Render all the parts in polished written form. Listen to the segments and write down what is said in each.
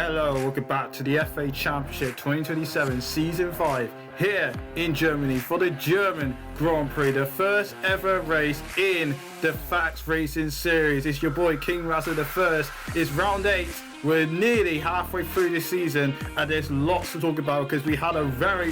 Hello, welcome back to the FA Championship 2027 Season 5 here in Germany for the German Grand Prix, the first ever race in the FAX Racing series. It's your boy King Razza the First. It's round 8. We're nearly halfway through this season and there's lots to talk about because we had a very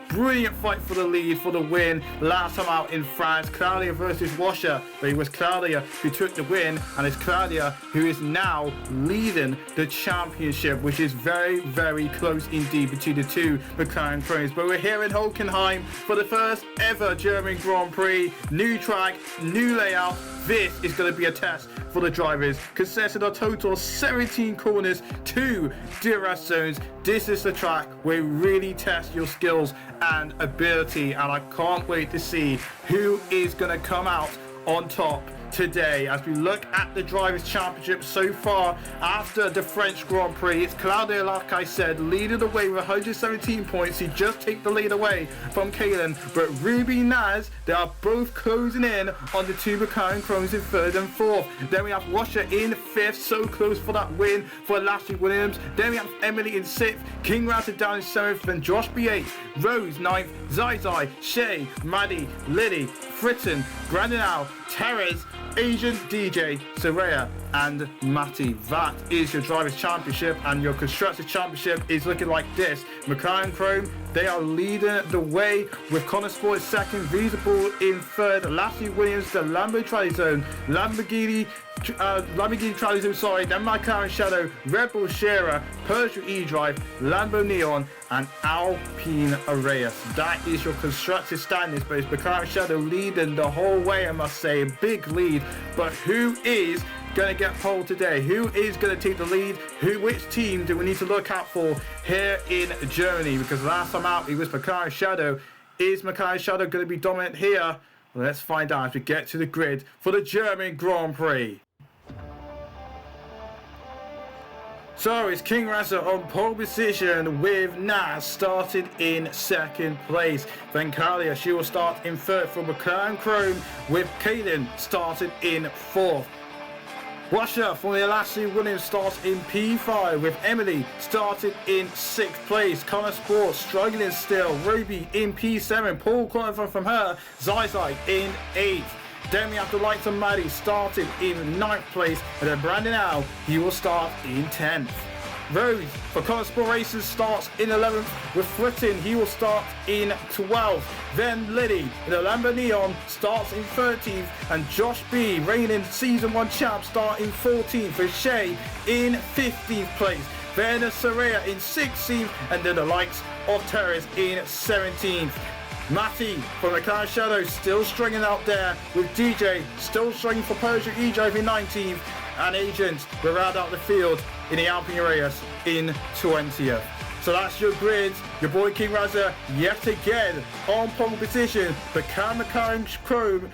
brilliant fight for the lead, for the win last time out in France. Claudia versus Washer, but it was Claudia who took the win, and it's Claudia who is now leading the championship, which is very close indeed between the two McLaren Chromes. But we're here in Hockenheim for the first ever German Grand Prix. New track, new layout. This is going to be a test for the drivers, consisting of a total of 17 corners, 2 DRS zones. This is the track where you really test your skills and ability, and I can't wait to see who is going to come out on top today as we look at the Drivers' Championship so far after the French Grand Prix. It's Claudia, like I said, leading the way with 117 points. He just take the lead away from Kaylin, but Ruby and Naz, they are both closing in on the two McLaren Chromes in 3rd and 4th. Then we have Washer in 5th, so close for that win for Lashley Williams. Then we have Emily in 6th, King Razza down in 7th, and Josh B8, Rose 9th, Zai, Shay, Maddie, Lily, Fritten, Grandinal, Terez, Agent DJ, Soraya, and Matty. That is your Drivers' Championship, and your Constructors' Championship is looking like this. McLaren Chrome, they are leading the way with Connor Sport 2nd, Visible in 3rd, Lassie Williams, the Lambo Trally Zone, Lamborghini Trally Zone, sorry, then McLaren Shadow, Red Bull Shearer, Peugeot E-Drive, Lambo Neon, and Alpine Arrayas. That is your Constructors standings, but it's McLaren Shadow leading the whole way, I must say, a big lead. But who is going to get pole today? Who is going to take the lead? Which team do we need to look out for here in Germany? Because last time out it was McLaren Shadow. Is McLaren Shadow going to be dominant here? Well, let's find out as we get to the grid for the German Grand Prix. So it's King Razza on pole position with Naz started in 2nd place. Then Kalia, she will start in 3rd for McLaren Chrome, with Kaylin started in 4th. Washer from the Lassie Williams starts in P5, with Emily started in 6th place. Connor Sport struggling still. Ruby in P7. Paul qualifying from her. Zai in 8th. Then we have the likes of Maddie starting in 9th place, and then Brandon Al, he will start in 10th. Rose for Connor Sport Racers starts in 11th, with Fritten, he will start in 12th. Then Lily in the Lambo Neon starts in 13th, and Josh B, reigning Season 1 champ, start in 14th, with Shay in 15th place. Then Soraya in 16th, and then the likes of Terez in 17th. Matty from McLaren Shadow still stringing out there, with DJ still stringing for Peugeot E-Drive in 19th, and Agent will round out the field in the Alpine Arrayas in 20th. So that's your grid. Your boy King Razza yet again on pole position, but can McLaren Chrome,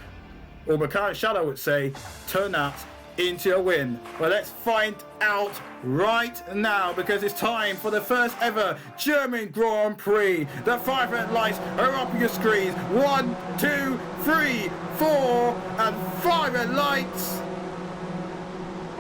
or McLaren Shadow would say, turn that into a win? Well, let's find out right now, because it's time for the first ever German Grand Prix. The 5 red lights are up on your screens. 1, 2, 3, 4, and 5 red lights.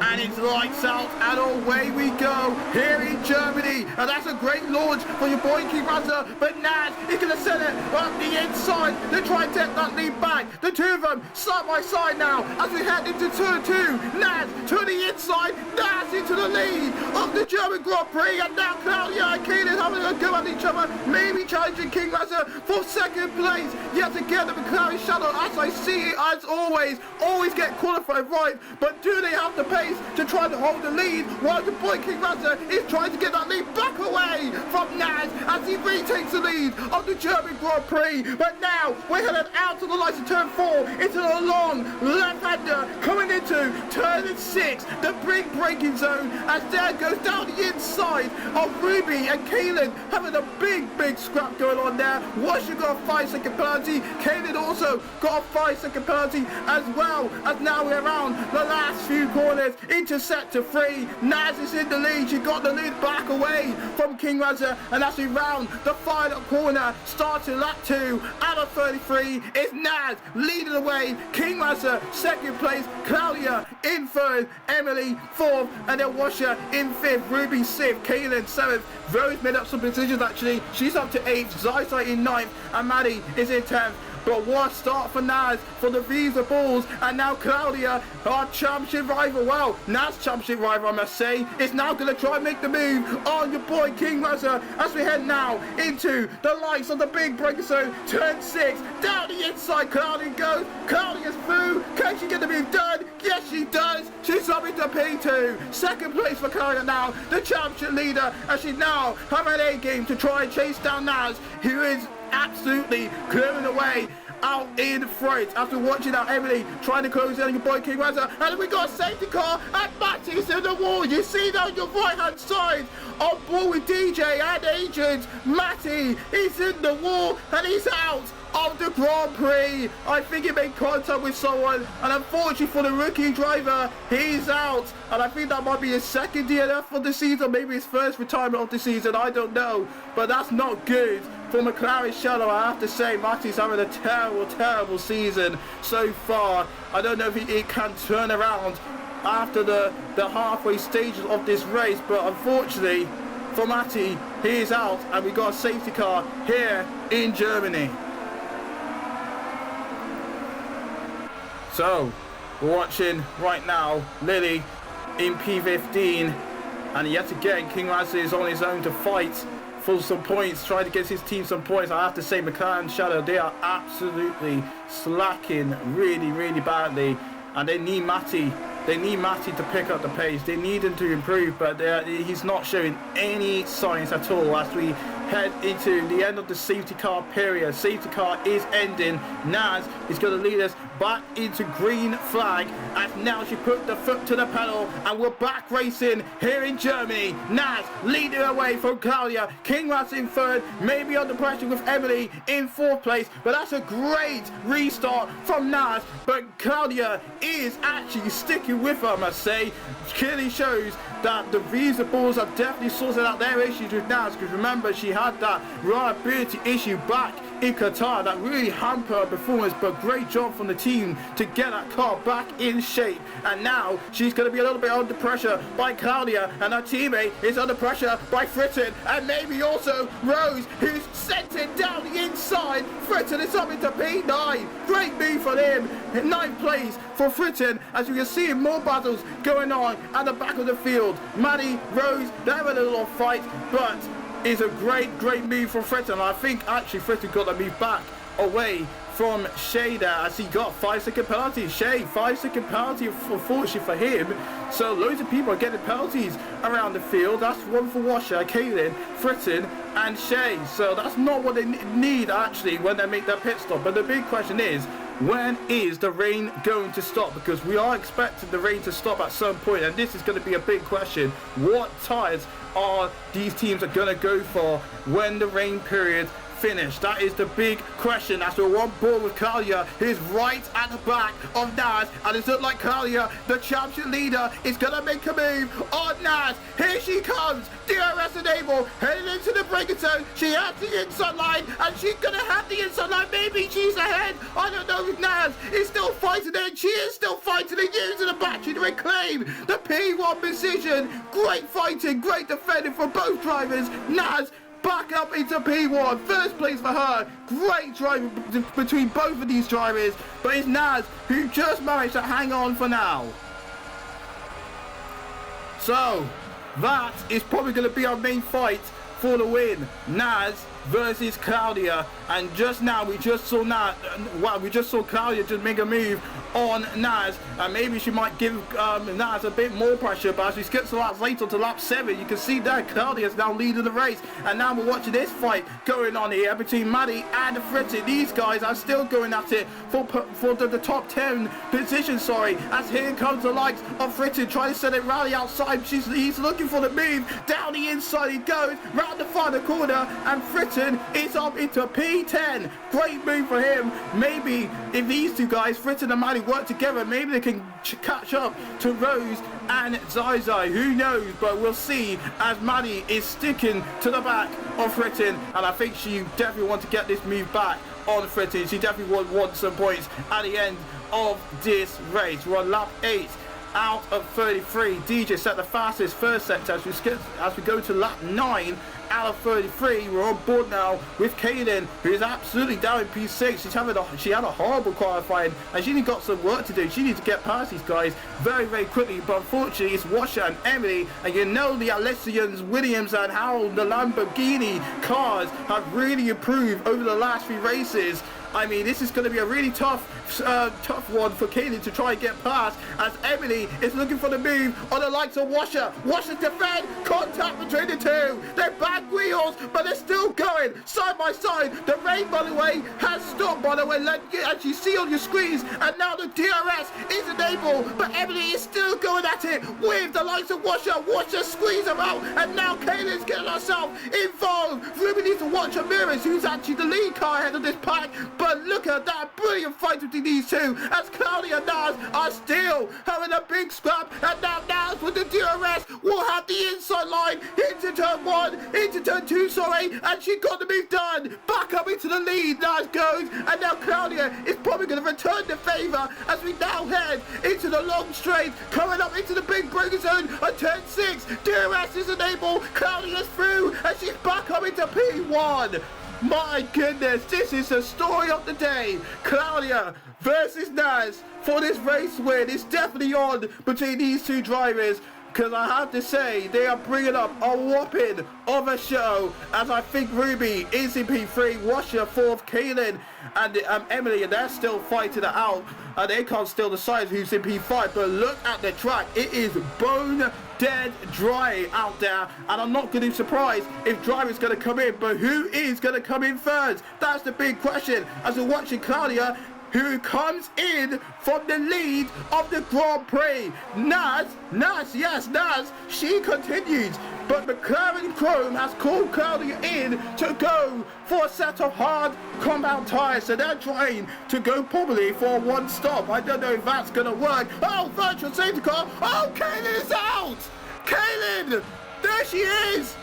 And it's lights out and away we go here in Germany. And that's a great launch for your boy King Razza. But Naz is going to send it up the inside to try and take that lead back. The two of them side by side now as we head into turn 2. Naz to the inside. Naz into the lead of the German Grand Prix. And now Claudia and Kaylin having a go at each other. Maybe challenging King Razza for 2nd place. Yet again, the McLaren Shadow, as I see it, as always get qualified right. But do they have the pace to try to hold the lead, while the boy King Razza is trying to get that lead back away from Naz as he retakes the lead of the German Grand Prix? But now we're headed out to the lights of turn 4 into the long left-hander coming into turn 6, the big braking zone, as there goes down the inside of Ruby and Kaylin having a big scrap going on there. Washer got a 5-second penalty. Kaylin also got a 5-second penalty, as well as now we're around the last few corners. into sector 3. Naz is in the lead. She got the lead back away from King Razor, and as we round the final corner, starting lap 2 out of 33, it's Naz leading the way. King Razor second place, Claudia in third, Emily fourth, and then Washer in fifth, Ruby 6th, Kaylin 7th. Rose made up some positions actually. She's up to 8th, Zysai in 9th, and Maddie is in 10th. But what start for Naz for the Visa Bulls, and now Claudia, our championship rival. Well, Naz championship rival, I must say, is now going to try and make the move on your boy King Razor as we head now into the lights of the big breaker zone. Turn 6, down the inside, Claudia goes. Claudia's through. Can she get the move done? Yes, she does. She's up into P2. Second place for Claudia now, the championship leader, as she now have an A game to try and chase down Naz, who is absolutely clearing the way out in front after watching out Emily trying to close in on your boy King Razor. And then we got a safety car, and Matty's in the wall. You see that on your right hand side, on board with DJ and Agent. Matty is in the wall and he's out of the Grand Prix. I think he made contact with someone, and unfortunately for the rookie driver, he's out. And I think that might be his second DNF for the season, maybe his first retirement of the season, I don't know. But that's not good for McLaren Shadow. I have to say, Matty's having a terrible season so far. I don't know if he can turn around after the halfway stages of this race, but unfortunately for Matty, he is out, and we got a safety car here in Germany. So, we're watching right now Lily in P15, and yet again King Razor is on his own to fight for some points, trying to get his team some points. I have to say, McLaren Shadow, they are absolutely slacking really badly, and they need Matty. They need Matty to pick up the pace. They need him to improve, but he's not showing any signs at all as we head into the end of the safety car period. Safety car is ending. Naz is going to lead us back into green flag, as now she put the foot to the pedal, and we're back racing here in Germany. Naz leading away from Claudia. King Razor in third, maybe under pressure with Emily in fourth place, but that's a great restart from Naz. But Claudia is actually sticking with her, I must say. Clearly shows that the Visa Bulls are definitely sorting out their issues with Naz, because remember, she had that reliability issue back in Qatar that really hampered her performance. But great job from the team to get that car back in shape, and now she's going to be a little bit under pressure by Claudia, and her teammate is under pressure by Fritton, and maybe also Rose, who's sent it down the inside. Fritton is up into P9. Great move for him. In 9th place for Fritton, as you can see more battles going on at the back of the field. Maddie, Rose, they have a little fight, but it's a great move from Fritton. I think actually Fritton got the move back away from Shay there, as he got 5-second penalty. Shay, 5-second penalty, unfortunately for him. So loads of people are getting penalties around the field. That's one for Washer, Kaylin, Fritton, and Shay. So that's not what they need actually when they make their pit stop. But the big question is, when is the rain going to stop? Because we are expecting the rain to stop at some point, and this is going to be a big question. What tyres are these teams are going to go for when the rain period finish? That is the big question, as we're on board with Claudia, who's right at the back of Naz, and it looks like Claudia, the championship leader, is going to make a move on Naz. Here she comes, DRS enabled, heading into the breaking zone. She has the inside line, and she's going to have the inside line. Maybe she's ahead. I don't know if Naz is still fighting it. She is still fighting it, using the battery to reclaim the P1 position. Great fighting, great defending for both drivers. Naz back up into P1, first place for her. Great driving between both of these drivers, but it's Naz who just managed to hang on for now. So that is probably going to be our main fight for the win. Naz versus Claudia, and just now we just saw Claudia just make a move on Naz, and maybe she might give Naz a bit more pressure. But as we skip some laps later to lap 7, you can see that Claudia is now leading the race, and now we're watching this fight going on here between Maddie and Fritton. These guys are still going at it for the top 10 position, as here comes the likes of Fritton trying to set it rally outside. He's looking for the move, down the inside he goes, round the final corner, and Fritton is up into P10. Great move for him. Maybe if these two guys, Fritton and Maddie, work together. Maybe they can catch up to Rose and Zai. Who knows? But we'll see, as Maddie is sticking to the back of Fritton, and I think she definitely wants to get this move back on Fritton. She definitely would want some points at the end of this race. We're on lap 8 out of 33. DJ set the fastest first sector as we go to lap 9 out of 33. We're on board now with Kaylin, who is absolutely down in P6. She had a horrible qualifying, and she got some work to do. She needs to get past these guys very, very quickly. But unfortunately, it's Washer and Emily, and you know the Alessians, Williams, and how the Lamborghini cars have really improved over the last few races. I mean, this is going to be a really tough one for Kaylin to try and get past, as Emily is looking for the move on the likes of Washer. Washer's defend, contact between the two. They're back wheels, but they're still going side by side. The rain, by the way, has stopped, by the way, as you see on your screens, and now the DRS is enabled, but Emily is still going at it with the likes of Washer. Washer squeeze them out, and now Kaylin's getting herself involved. Ruby needs to watch her mirrors, who's actually the lead car ahead of this pack. But look at that brilliant fight between these two, as Claudia and Naz are still having a big scrap, and now Naz with the DRS will have the inside line into turn 1, into turn 2, sorry, and she got the move done. Back up into the lead, Naz goes, and now Claudia is probably going to return the favour as we now head into the long straight, coming up into the big breaker zone on turn 6. DRS is enabled, Claudia's through, and she's back up into P1. My goodness, this is the story of the day. Claudia versus Naz for this race win. It's definitely on between these two drivers, because I have to say they are bringing up a whopping of a show, as I think Ruby is in P3, Washer 4th, Kaylin and Emily, and they're still fighting it out, and they can't still decide who's in P5. But look at the track, it is bone dead dry out there, and I'm not going to be surprised if driver's going to come in, but who is going to come in first? That's the big question, as we're watching Claudia, who comes in from the lead of the Grand Prix. Naz, she continues, but McLaren Chrome has called Claudia in to go for a set of hard compound tyres, so they're trying to go probably for one stop. I don't know if that's going to work. Oh, virtual safety car. Oh, Kaylin is out. Kaylin, there she is.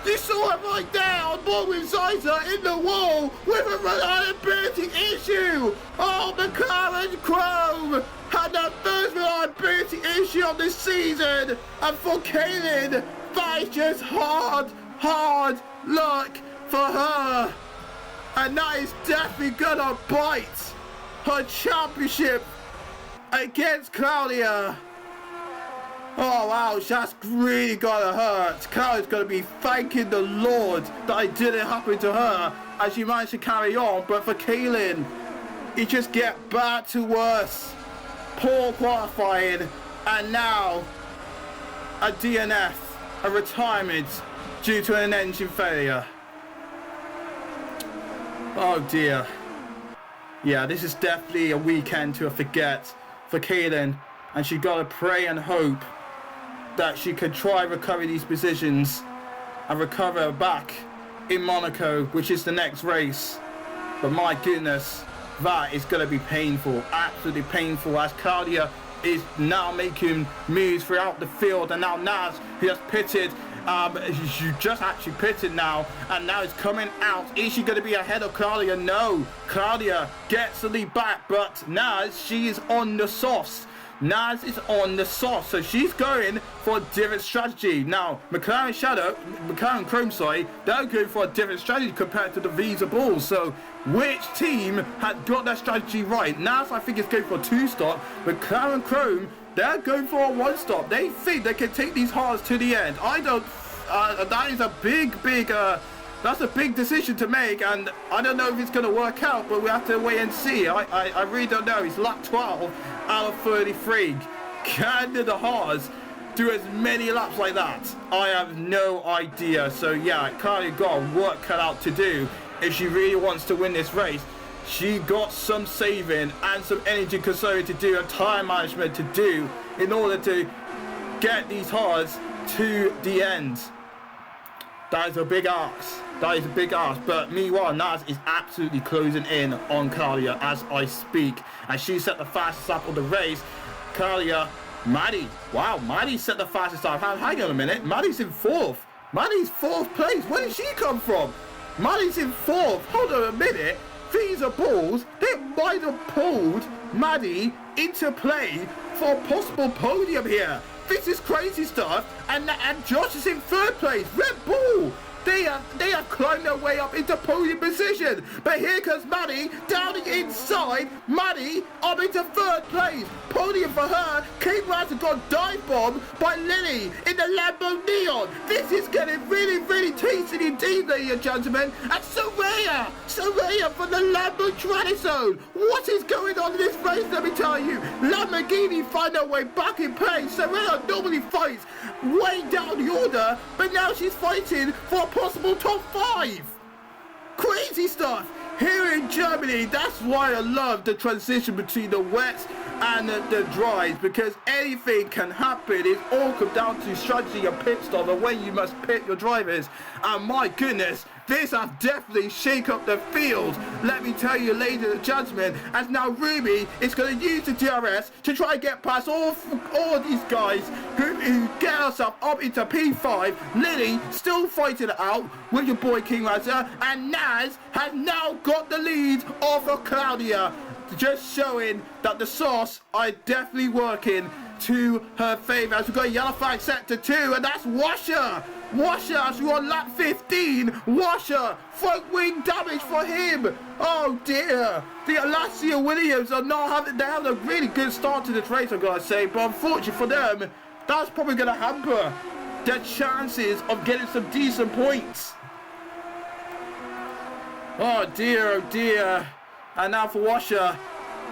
You saw her right there on board with Ziza in the wall with a reliability issue. Oh, McLaren Chrome had their first reliability issue of this season. And for Kaylin, that is just hard luck for her. And that is definitely gonna bite her championship against Claudia. Oh wow, that's really gonna hurt. Claudia's gonna be thanking the Lord that it didn't happen to her, as she managed to carry on. But for Kaylin, it just get bad to worse. Poor qualifying, and now a DNF, a retirement due to an engine failure. Oh dear. Yeah, this is definitely a weekend to forget for Kaylin, and she gotta pray and hope that she can try recover these positions and recover back in Monaco, which is the next race. But my goodness, that is going to be painful, absolutely painful, as Claudia is now making moves throughout the field, and now Naz, who has pitted, she just actually pitted now, and now is coming out. Is she going to be ahead of Claudia? No, Claudia gets the lead back, but Naz, she is on the sauce. Naz is on the sauce, so she's going for a different strategy. Now, McLaren Chrome, they're going for a different strategy compared to the Visa Bulls. So, which team had got their strategy right? Naz, I think, is going for a 2-stop. McLaren Chrome, they're going for a 1-stop. They think they can take these hards to the end. I don't. That is a big. That's a big decision to make, and I don't know if it's going to work out, but we have to wait and see. I really don't know. It's lap 12 out of 33. Can the Haas do as many laps like that? I have no idea. So yeah, Claudia got work cut out to do if she really wants to win this race. She got some saving and some energy conserving to do, and time management to do, in order to get these Haas to the end. That is a big ask. That is a big ask. But meanwhile, Naz is absolutely closing in on Claudia as I speak. And she set the fastest lap of the race. Claudia, Maddie. Wow, Maddie set the fastest lap. Hang on a minute. Maddie's in 4th. Maddie's 4th place. Where did she come from? Maddie's in 4th. Hold on a minute. These are balls. They might have pulled Maddie into play for a possible podium here. This is crazy stuff. And Josh is in 3rd place. Red Bull. They have climbed their way up into podium position. But here comes Maddie down the inside. Maddie up into 3rd place. Podium for her. King Razor got dive bombed by Lily in the Lambo Neon. This is getting really, really tasty indeed, ladies and gentlemen. And Soraya for the Lambo Tradizone. What is going on in this race, let me tell you? Lamborghini find their way back in place. Soraya normally fights way down the order, but now she's fighting for a possible top 5. Crazy stuff here in Germany. That's why I love the transition between the wets and the dries, because anything can happen. It all comes down to strategy and pit stop and when you must pit your drivers. And my goodness, this has definitely shaken up the field, let me tell you, ladies and gentlemen, as now Ruby is going to use the DRS to try and get past all these guys who get herself up into P5. Lily still fighting it out with your boy King Razor, and Naz has now got the lead over Claudia, just showing that the sauce are definitely working to her favour. As we've got yellow flag sector 2, and that's Washer as we're on lap 15. Washer, front wing damage for him. Oh dear, the Alasia Williams are not having, they have a really good start to this race, I've got to say, but unfortunately for them, that's probably going to hamper their chances of getting some decent points. Oh dear. And now for Washer,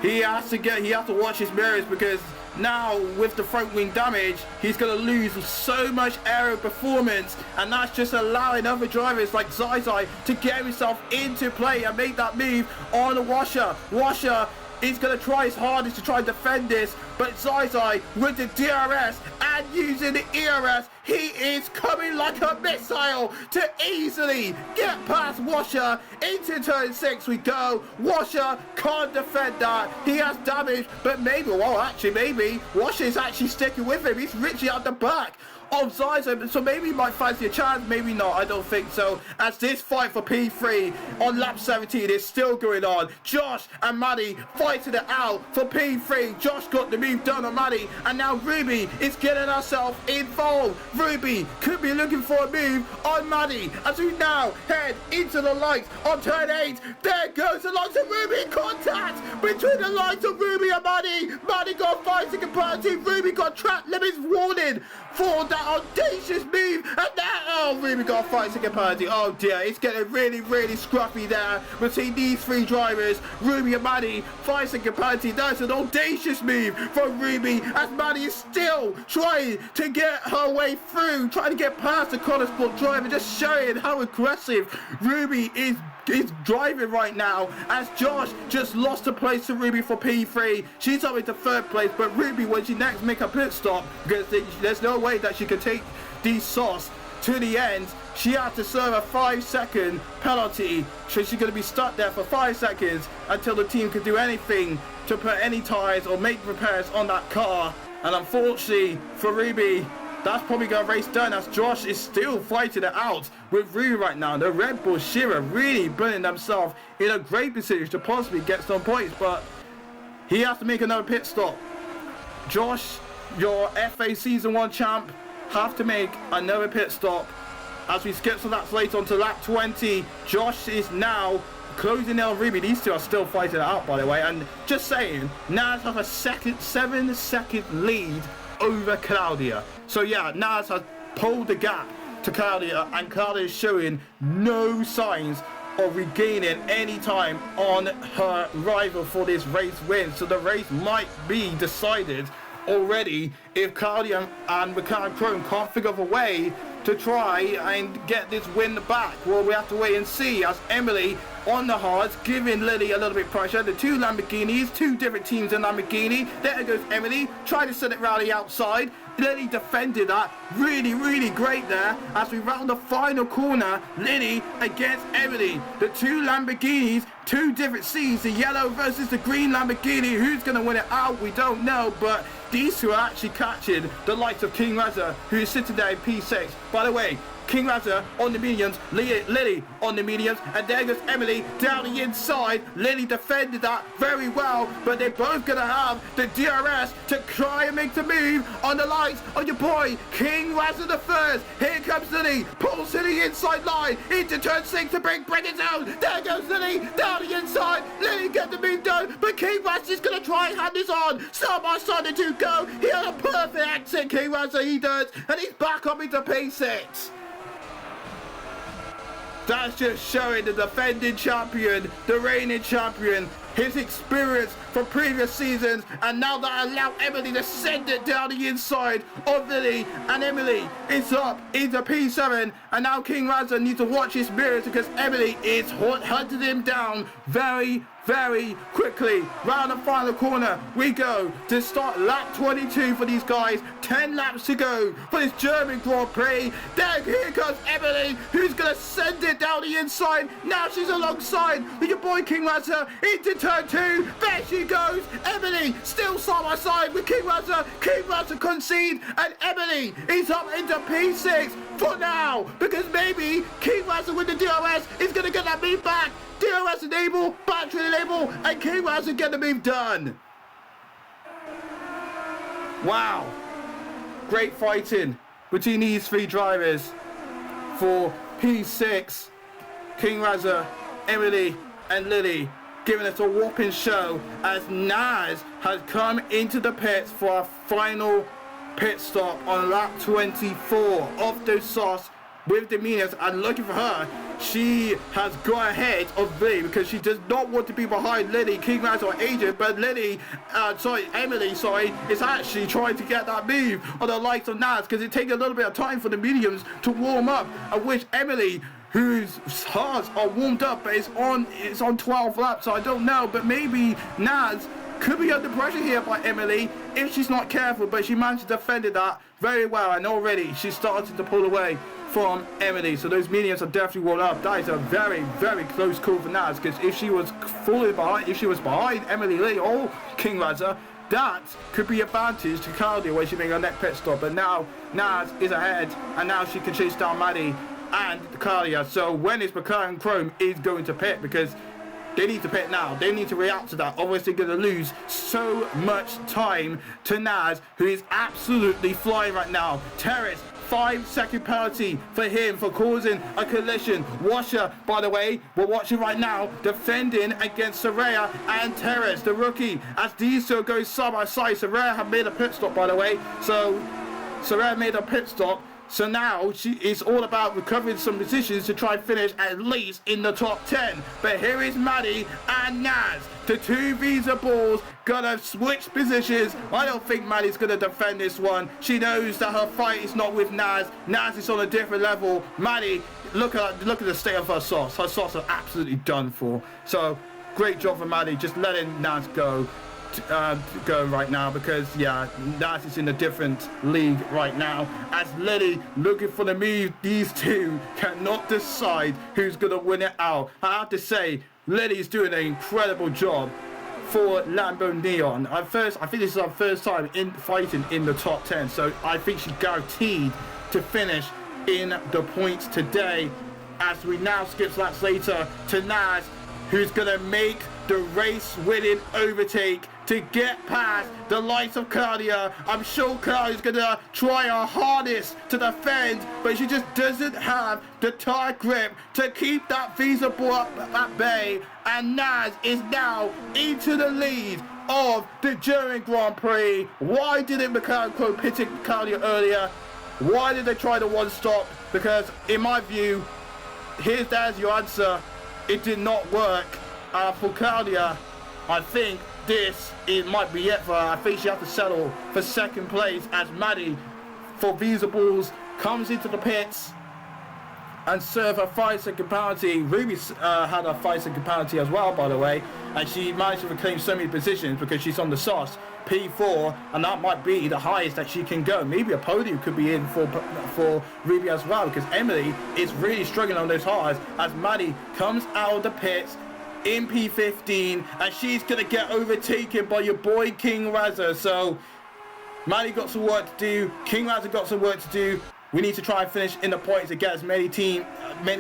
he has to watch his mirrors, because now with the front wing damage, he's going to lose so much aero performance, and that's just allowing other drivers like Zai to get himself into play and make that move on the Washer. Washer is going to try his hardest to try and defend this, but Zai with the DRS and using the ERS, he is coming like a missile to easily get past Washer. Into turn 6 we go. Washer can't defend that. He has damage, but maybe Washer is actually sticking with him. He's reaching out the back of Zyzo, so maybe he might fancy a chance, maybe not, I don't think so, as this fight for P3 on lap 17 is still going on. Josh and Maddie fighting it out for P3. Josh got the move done on Maddie, and now Ruby is getting herself involved. Ruby could be looking for a move on Maddie as we now head into the lights on turn 8. There goes the lights of Ruby. Contact between the lights of Ruby and Maddie. Maddie got 5-second penalty. Ruby got track limits warning for that audacious move, and now Ruby got a 5-second penalty. Oh dear, it's getting really, really scruffy there between these 3 drivers. Ruby and Maddie, 5-second penalty. That's an audacious move from Ruby, as Maddie is still trying to get her way through, trying to get past the Motorsport driver, just showing how aggressive Ruby is driving right now, as Josh just lost a place to Ruby for P3. She's up into 3rd place, but Ruby, when she next make a pit stop, because there's no way that she can take these sauce to the end, she had to serve a 5-second penalty, so she's going to be stuck there for 5 seconds until the team can do anything to put any tyres or make repairs on that car. And unfortunately for Ruby, that's probably got a race done, as Josh is still fighting it out with Ruby right now. The Red Bull Shira really putting themselves in a great position to possibly get some points, but he has to make another pit stop. Josh, your FA Season 1 champ, have to make another pit stop. As we skip some laps later on to lap 20, Josh is now closing in on Ruby. These two are still fighting it out, by the way, and just saying, Naz has a 7-second lead over Claudia. So yeah, Naz has pulled the gap to Claudia, and Claudia is showing no signs of regaining any time on her rival for this race win. So the race might be decided already if Claudia and McLaren Chrome can't figure out a way to try and get this win back? Well, we have to wait and see, as Emily on the hards, giving Lily a little bit of pressure. The two Lamborghinis, two different teams in Lamborghini. There goes Emily, trying to set it round the outside. Lily defended that really great there as we round the final corner. Lily against Emily. The two Lamborghinis, two different scenes, the yellow versus the green Lamborghini. Who's going to win it out? We don't know, but these two are actually catching the likes of King Razor, who is sitting there in P6. By the way, King Razor on the mediums, Lily on the mediums, and there goes Emily down the inside. Lily defended that very well, but they're both going to have the DRS to try and make the move on the likes of your boy, King Razor the first. Here comes Lily, pulls to the inside line, into turn 6 to bring it down. There goes Lily, down the inside. Lily get the move done, but King Razor is going to try and hand this on. Side by side the two go. He had a perfect exit, King Razor, he does, and he's back up into P6. That's just showing the defending champion, the reigning champion, his experience from previous seasons, and now that allow Emily to send it down the inside of Lily, and Emily is up into P7, and now King Razor needs to watch his mirrors because Emily is hunting him down very quickly. Round the final corner we go to start lap 22 for these guys. 10 laps to go for this German Grand Prix. Then here comes Emily, who's gonna send it down the inside. Now she's alongside with your boy King Razor into turn 2. There she goes. Emily still side by side with King Razor. King Razor concede, and Emily is up into P6 for now, because maybe King Razor with the DRS is gonna get that move back. DRS enable, battery enable, and King Razor get the move done. Wow. Great fighting between these three drivers for P6. King Razor, Emily, and Lily giving us a whopping show as Naz has come into the pits for our final pit stop on lap 24 of Dos Sos with the mediums, and looking for her, she has gone ahead of Lily because she does not want to be behind Lily, King Razor, or Adrian, but Emily is actually trying to get that move on the likes of Naz, because it takes a little bit of time for the mediums to warm up, at which Emily, whose hearts are warmed up, but it's on 12 laps, so I don't know, but maybe Naz could be under pressure here by Emily if she's not careful, but she managed to defend that very well, and already she's starting to pull away from Emily, so those mediums are definitely warmed up. That is a very close call for Naz, because if she was behind Emily Lee or King Razor, that could be advantage to Claudia when she makes her next pit stop. But now Naz is ahead, and now she can chase down Maddie and Claudia. So when is McLaren Chrome is going to pit, because they need to pit now. They need to react to that. Otherwise, they're going to lose so much time to Naz, who is absolutely flying right now. Terrace, 5-second penalty for him for causing a collision. Washer, by the way, we're watching right now, defending against Soraya and Terrace, the rookie, as these two go side by side. Soraya have made a pit stop, by the way. So Soraya made a pit stop. So now it's all about recovering some positions to try and finish at least in the top 10. But here is Maddie and Naz. The two Visa balls gonna switch positions. I don't think Maddie's gonna defend this one. She knows that her fight is not with Naz. Naz is on a different level. Maddie, look at the state of her sauce. Her sauce are absolutely done for. So great job for Maddie, just letting Naz go right now, because yeah, Naz is in a different league right now. As Lily looking for the move, these two cannot decide who's gonna win it out. I have to say, Lily's doing an incredible job for Lambo Neon. I think this is our first time in fighting in the top 10, so I think she's guaranteed to finish in the points today. As we now skip laps later to Naz, who's gonna make the race-winning overtake to get past the likes of Claudia. I'm sure Claudia's gonna try her hardest to defend, but she just doesn't have the tight grip to keep that Visa ball at bay. And Naz is now into the lead of the German Grand Prix. Why didn't McLaren Pro pit Claudia earlier? Why did they try the one stop? Because in my view, there's your answer. It did not work. For Claudia, I think it might be it for her. I think she has to settle for second place, as Maddie, for Visa balls, comes into the pits and serve a 5-second penalty. Ruby had a 5-second penalty as well, by the way, and she managed to reclaim so many positions because she's on the sauce, P4, and that might be the highest that she can go. Maybe a podium could be in for Ruby as well, because Emily is really struggling on those hires as Maddie comes out of the pits in P15, and she's going to get overtaken by your boy King Razza. So Maddie got some work to do, King Razza got some work to do. We need to try and finish in the points to get as many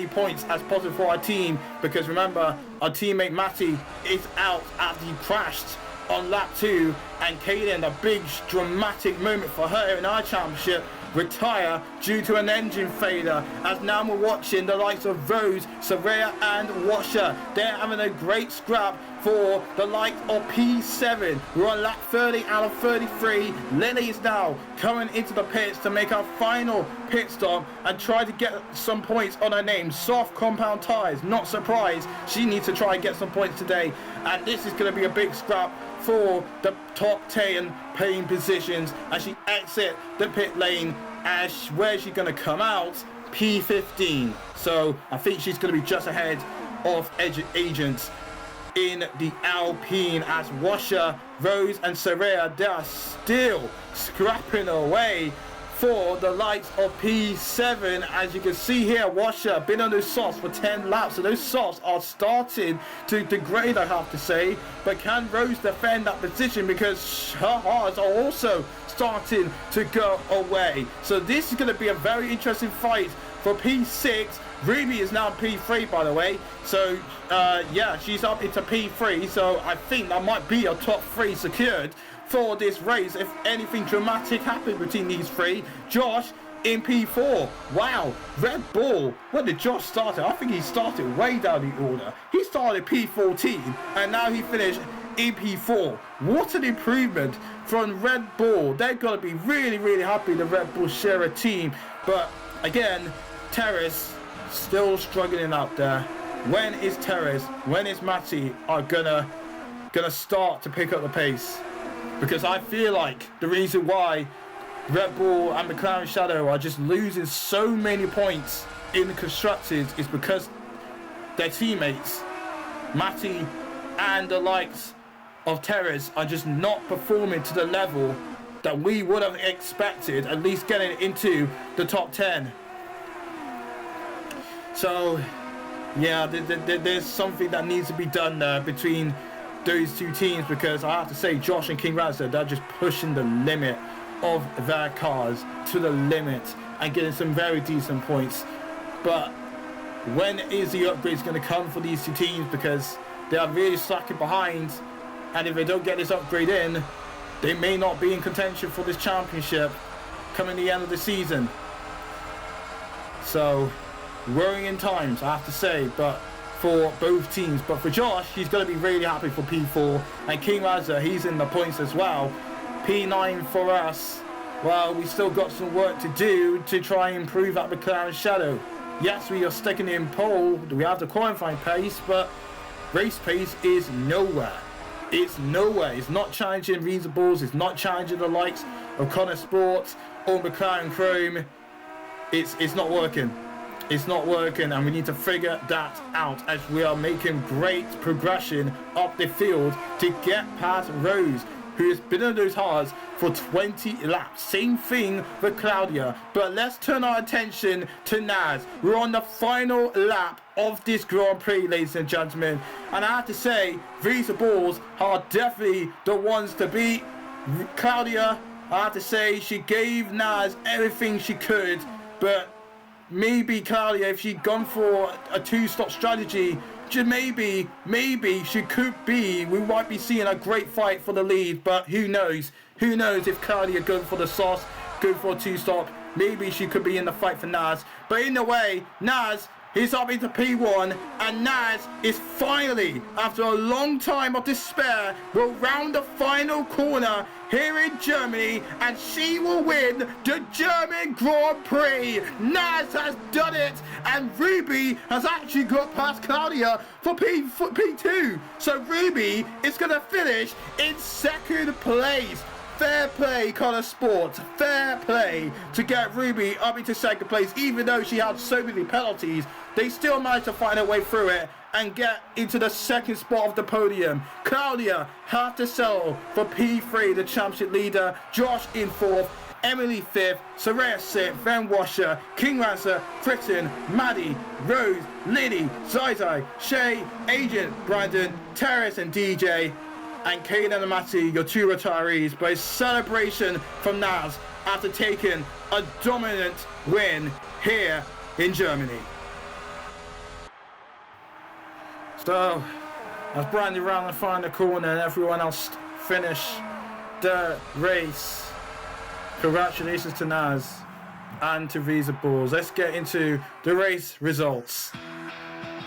points as possible for our team, because remember, our teammate Matty is out after he crashed on lap 2, and Kaden, a big dramatic moment for her in our championship, retire due to an engine failure. As now we're watching the likes of Rose, Saraya and Washer. They're having a great scrap for the likes of P7. We're on lap 30 out of 33. Lily is now coming into the pits to make our final pit stop and try to get some points on her name. Soft compound tires, not surprised. She needs to try and get some points today, and this is going to be a big scrap for the top 10 paying positions as she exit the pit lane. As where's she going to come out? P15. So I think she's going to be just ahead of Agents in the Alpine, as Washer, Rose and Saraya, they are still scrapping away for the likes of P7. As you can see here, Washer been on those softs for 10 laps, so those softs are starting to degrade, I have to say. But can Rose defend that position, because her hards are also starting to go away? So this is going to be a very interesting fight for P6. Ruby is now P3, by the way, so yeah, she's up into P3, so I think that might be a top 3 secured for this race if anything dramatic happens between these three. Josh in P4. Wow, Red Bull. When did Josh start? I think he started way down the order. He started P14 and now he finished in P4. What an improvement from Red Bull. They're going to be really, really happy the Red Bull share a team. But again, Terrace still struggling out there. When is Terrace, when is Matty are gonna start to pick up the pace? Because I feel like the reason why Red Bull and McLaren Shadow are just losing so many points in the constructors is because their teammates, Matty and the likes of Terrace, are just not performing to the level that we would have expected, at least getting into the top 10. So yeah, there's something that needs to be done there between those two teams, because I have to say Josh and King Razza, they're just pushing the limit of their cars to the limit and getting some very decent points. But when is the upgrades going to come for these two teams? Because they are really slacking behind, and if they don't get this upgrade in, they may not be in contention for this championship coming the end of the season. So worrying times, I have to say, but for both teams. But for Josh, he's going to be really happy for P4, and King Razza, he's in the points as well. P9 for us. Well, we still got some work to do to try and improve that McLaren Shadow. Yes, we are sticking in pole. We have the qualifying pace, but race pace is nowhere. It's nowhere. It's not challenging Reasonables. It's not challenging the likes of Connor Sports or McLaren Chrome. It's not working. It's not working, and we need to figure that out as we are making great progression up the field to get past Rose, who has been on those hards for 20 laps. Same thing with Claudia. But let's turn our attention to Naz. We're on the final lap of this Grand Prix, ladies and gentlemen. And I have to say, Visa Balls are definitely the ones to beat. Claudia, I have to say, she gave Naz everything she could, but maybe Claudia, if she'd gone for a two-stop strategy, just maybe she could be, we might be seeing a great fight for the lead. But who knows? Who knows if Claudia goes for the sauce, go for a two-stop, maybe she could be in the fight for Naz. But in a way, Naz is up into P1, and Naz is finally, after a long time of despair, will round the final corner here in Germany, and she will win the German Grand Prix. Naz has done it, and Ruby has actually got past Claudia for P2. So Ruby is going to finish in second place. fair play, Connor Sports, fair play to get Ruby up into second place. Even though she had so many penalties, they still managed to find a way through it and get into the second spot of the podium. Claudia had to settle for P3, the championship leader. Josh in 4th, Emily 5th, Soraya 6th, Van Washer, King Rancer, Fritton, Maddie, Rose, Lily, Zai, Shay, Agent, Brandon, Terrace and DJ, and Kaden and Matty, your 2 retirees. But a celebration from Naz after taking a dominant win here in Germany. So, as Brandy round the final corner and everyone else finish the race, congratulations to Naz and to Visa Balls. Let's get into the race results.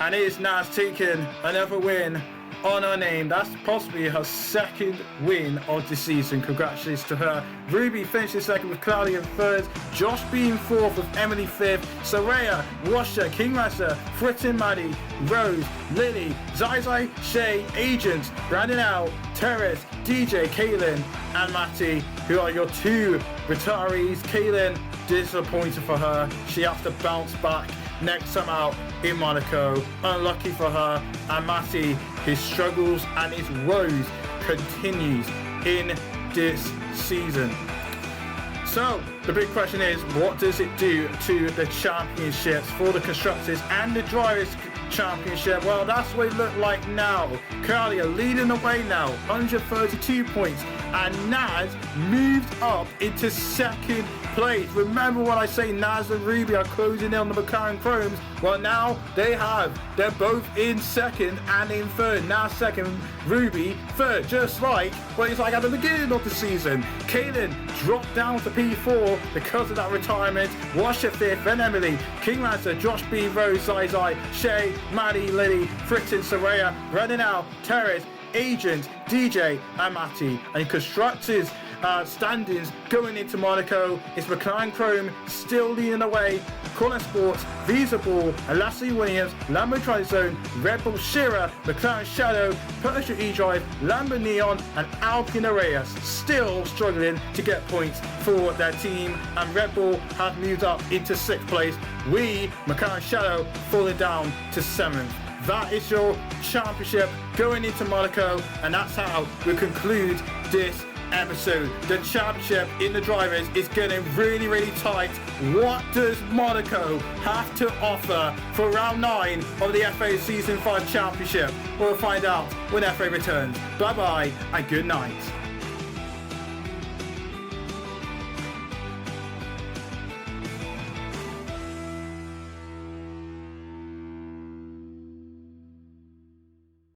And it is Naz taking another win on her name. That's possibly her second win of the season. Congratulations to her. Ruby finishing second with Claudia in 3rd. Josh being 4th with Emily 5th. Soraya, Washer, King Rasa, Fritton, Maddie, Rose, Lily, Zai, Shay, Agent, Brandon Al, Terrace, DJ, Kaylin, and Matty, who are your 2 retirees. Kaylin, disappointed for her. She has to bounce back next time out in Monaco. Unlucky for her. And Matty, his struggles and his woes continues in this season. So the big question is, what does it do to the championships for the constructors and the drivers championship? Well, that's what it looked like now. Claudia leading the way now, 132 points, and Naz moved up into second place. Remember when I say Naz and Ruby are closing in on the McLaren Chromes? Well, now they're both in second and in third. Naz second, Ruby third, just like what it's like at the beginning of the season. Kaylin dropped down to P4 because of that retirement. Washer 5th, then Emily, King Rancer, Josh B, Rose, Zai, Shay, Maddie, Lily, Fritton, Soraya, Renan, Terrace, Agent, DJ and Matty. And constructors standings going into Monaco, it's McLaren Chrome still leading the way. Colin Sports, Visa Ball, Lassie Williams, Lambo Trizone, Red Bull Shearer, McLaren Shadow, Porsche E-Drive, Lambo Neon and Alpine Reyes still struggling to get points for their team, and Red Bull have moved up into 6th place. We, McLaren Shadow, falling down to 7th. That is your championship going into Monaco, and that's how we conclude this episode. The championship in the drivers is getting really, really tight. What does Monaco have to offer for round 9 of the FA Season 5 Championship? We'll find out when FA returns. Bye bye and good night.